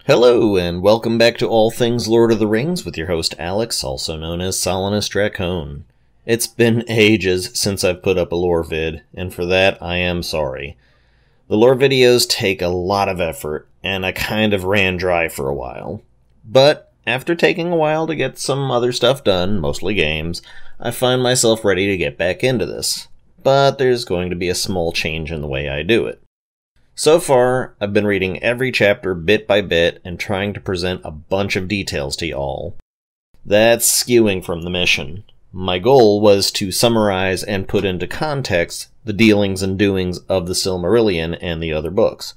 Hello, and welcome back to All Things Lord of the Rings with your host Alex, also known as Solanus Dracone. It's been ages since I've put up a lore vid, and for that I am sorry. The lore videos take a lot of effort, and I kind of ran dry for a while. But after taking a while to get some other stuff done, mostly games, I find myself ready to get back into this. But there's going to be a small change in the way I do it. So far, I've been reading every chapter bit by bit and trying to present a bunch of details to y'all. That's skewing from the mission. My goal was to summarize and put into context the dealings and doings of the Silmarillion and the other books.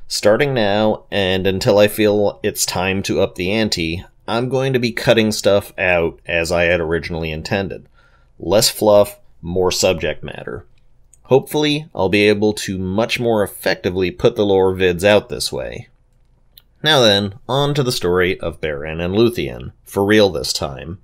Starting now, and until I feel it's time to up the ante, I'm going to be cutting stuff out as I had originally intended. Less fluff, more subject matter. Hopefully, I'll be able to much more effectively put the lore vids out this way. Now then, on to the story of Beren and Luthien, for real this time.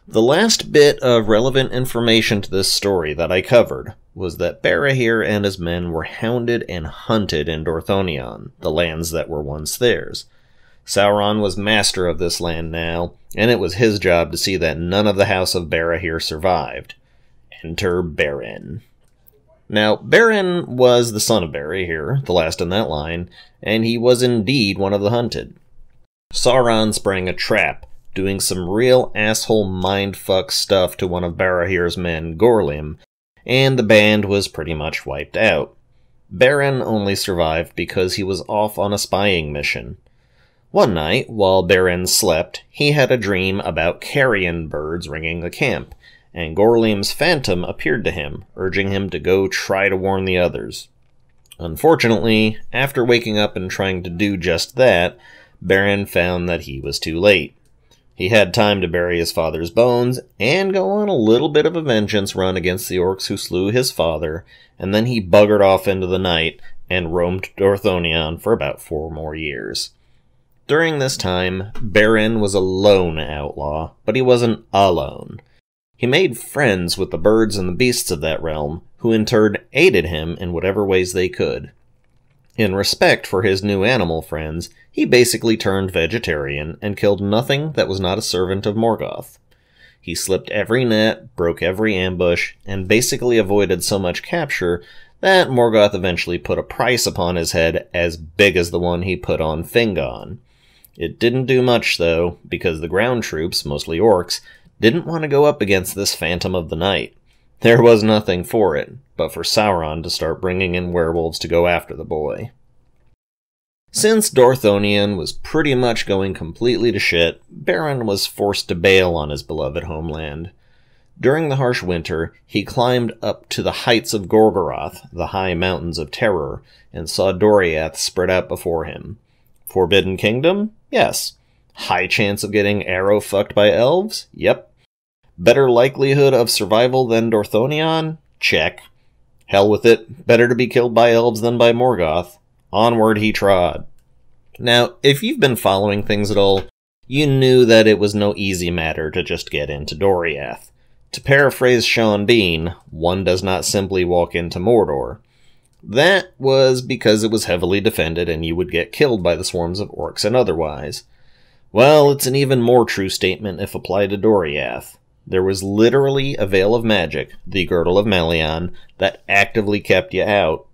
The last bit of relevant information to this story that I covered was that Barahir and his men were hounded and hunted in Dorthonion, the lands that were once theirs. Sauron was master of this land now, and it was his job to see that none of the House of Barahir survived. Enter Beren. Now, Beren was the son of Barahir, the last in that line, and he was indeed one of the hunted. Sauron sprang a trap, doing some real asshole mindfuck stuff to one of Barahir's men, Gorlim, and the band was pretty much wiped out. Beren only survived because he was off on a spying mission. One night, while Beren slept, he had a dream about carrion birds ringing the camp, and Gorlim's phantom appeared to him, urging him to go try to warn the others. Unfortunately, after waking up and trying to do just that, Beren found that he was too late. He had time to bury his father's bones, and go on a little bit of a vengeance run against the orcs who slew his father, and then he buggered off into the night, and roamed Dorthonion for about 4 more years. During this time, Beren was a lone outlaw, but he wasn't alone. He made friends with the birds and the beasts of that realm, who in turn aided him in whatever ways they could. In respect for his new animal friends, he basically turned vegetarian and killed nothing that was not a servant of Morgoth. He slipped every net, broke every ambush, and basically avoided so much capture that Morgoth eventually put a price upon his head as big as the one he put on Fingon. It didn't do much, though, because the ground troops, mostly orcs, didn't want to go up against this Phantom of the Night. There was nothing for it, but for Sauron to start bringing in werewolves to go after the boy. Since Dorthonion was pretty much going completely to shit, Beren was forced to bail on his beloved homeland. During the harsh winter, he climbed up to the heights of Gorgoroth, the high mountains of terror, and saw Doriath spread out before him. Forbidden Kingdom? Yes. High chance of getting arrow-fucked by elves? Yep. Better likelihood of survival than Dorthonion? Check. Hell with it. Better to be killed by elves than by Morgoth. Onward he trod. Now, if you've been following things at all, you knew that it was no easy matter to just get into Doriath. To paraphrase Sean Bean, one does not simply walk into Mordor. That was because it was heavily defended and you would get killed by the swarms of orcs and otherwise. Well, it's an even more true statement if applied to Doriath. There was literally a veil of magic, the Girdle of Melian, that actively kept you out.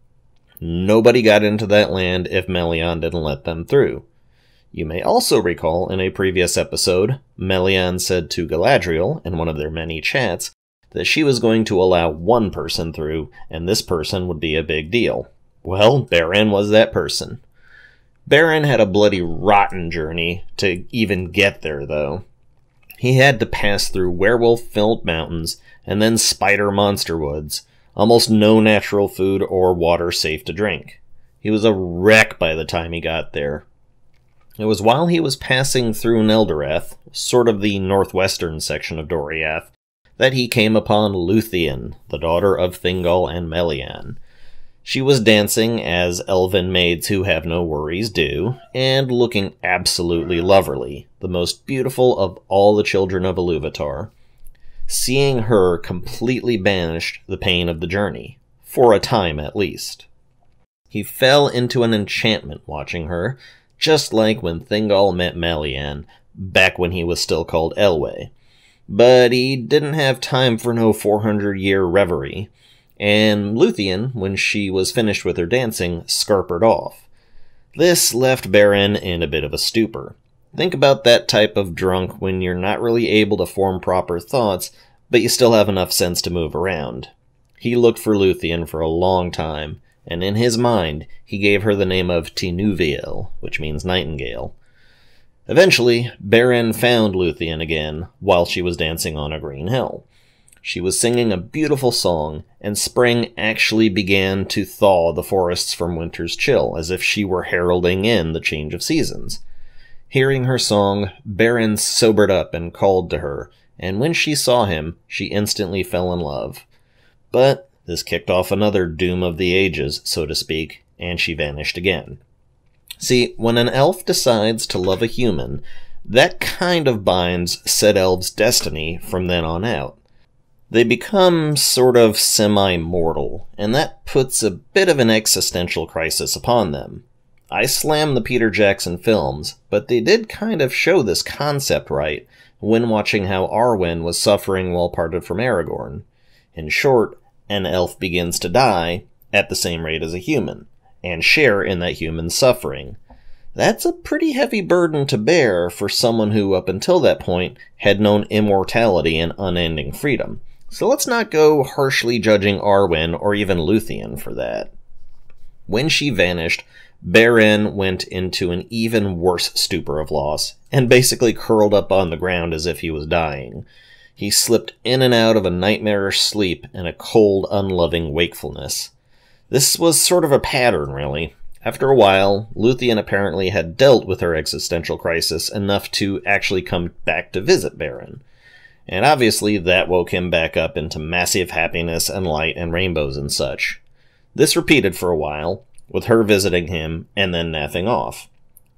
Nobody got into that land if Melian didn't let them through. You may also recall in a previous episode, Melian said to Galadriel, in one of their many chats, that she was going to allow one person through, and this person would be a big deal. Well, Beren was that person. Beren had a bloody rotten journey to even get there, though. He had to pass through werewolf-filled mountains and then spider monster woods, almost no natural food or water safe to drink. He was a wreck by the time he got there. It was while he was passing through Neldoreth, sort of the northwestern section of Doriath, that he came upon Luthien, the daughter of Thingol and Melian. She was dancing as elven maids who have no worries do, and looking absolutely loverly, the most beautiful of all the children of Iluvatar. Seeing her completely banished the pain of the journey, for a time at least. He fell into an enchantment watching her, just like when Thingol met Melian, back when he was still called Elwë. But he didn't have time for no 400-year reverie, and Luthien, when she was finished with her dancing, scarpered off. This left Beren in a bit of a stupor. Think about that type of drunk when you're not really able to form proper thoughts, but you still have enough sense to move around. He looked for Luthien for a long time, and in his mind, he gave her the name of tinuviel, which means nightingale. Eventually, Beren found Luthien again while she was dancing on a green hill. She was singing a beautiful song, and spring actually began to thaw the forests from winter's chill, as if she were heralding in the change of seasons. Hearing her song, Beren sobered up and called to her, and when she saw him, she instantly fell in love. But this kicked off another doom of the ages, so to speak, and she vanished again. See, when an elf decides to love a human, that kind of binds said elf's destiny from then on out. They become sort of semi-mortal, and that puts a bit of an existential crisis upon them. I slam the Peter Jackson films, but they did kind of show this concept right when watching how Arwen was suffering while parted from Aragorn. In short, an elf begins to die at the same rate as a human, and share in that human's suffering. That's a pretty heavy burden to bear for someone who, up until that point, had known immortality and unending freedom. So let's not go harshly judging Arwen or even Luthien for that. When she vanished, Beren went into an even worse stupor of loss, and basically curled up on the ground as if he was dying. He slipped in and out of a nightmarish sleep and a cold, unloving wakefulness. This was sort of a pattern, really. After a while, Luthien apparently had dealt with her existential crisis enough to actually come back to visit Beren. And obviously that woke him back up into massive happiness and light and rainbows and such. This repeated for a while, with her visiting him and then napping off.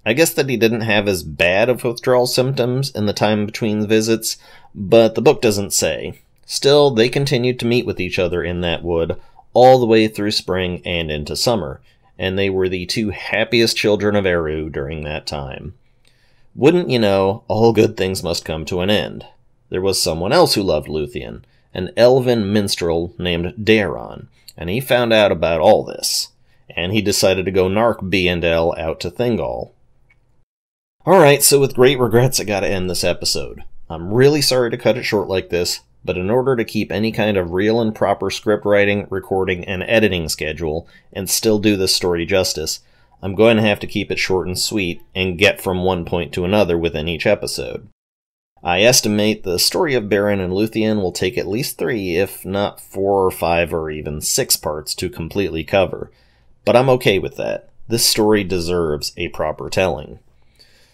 I guess that he didn't have as bad of withdrawal symptoms in the time between visits, but the book doesn't say. Still, they continued to meet with each other in that wood all the way through spring and into summer, and they were the two happiest children of Eru during that time. Wouldn't you know, all good things must come to an end. There was someone else who loved Luthien, an elven minstrel named Daron, and he found out about all this, and he decided to go narc B&L out to Thingol. Alright, so with great regrets I gotta end this episode. I'm really sorry to cut it short like this, but in order to keep any kind of real and proper script writing, recording, and editing schedule, and still do this story justice, I'm going to have to keep it short and sweet, and get from one point to another within each episode. I estimate the story of Beren and Luthien will take at least 3, if not 4 or 5 or even 6 parts to completely cover, but I'm okay with that. This story deserves a proper telling.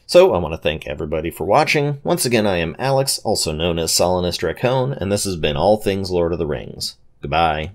So, I want to thank everybody for watching. Once again, I am Alex, also known as Solanus Dracone, and this has been All Things Lord of the Rings. Goodbye.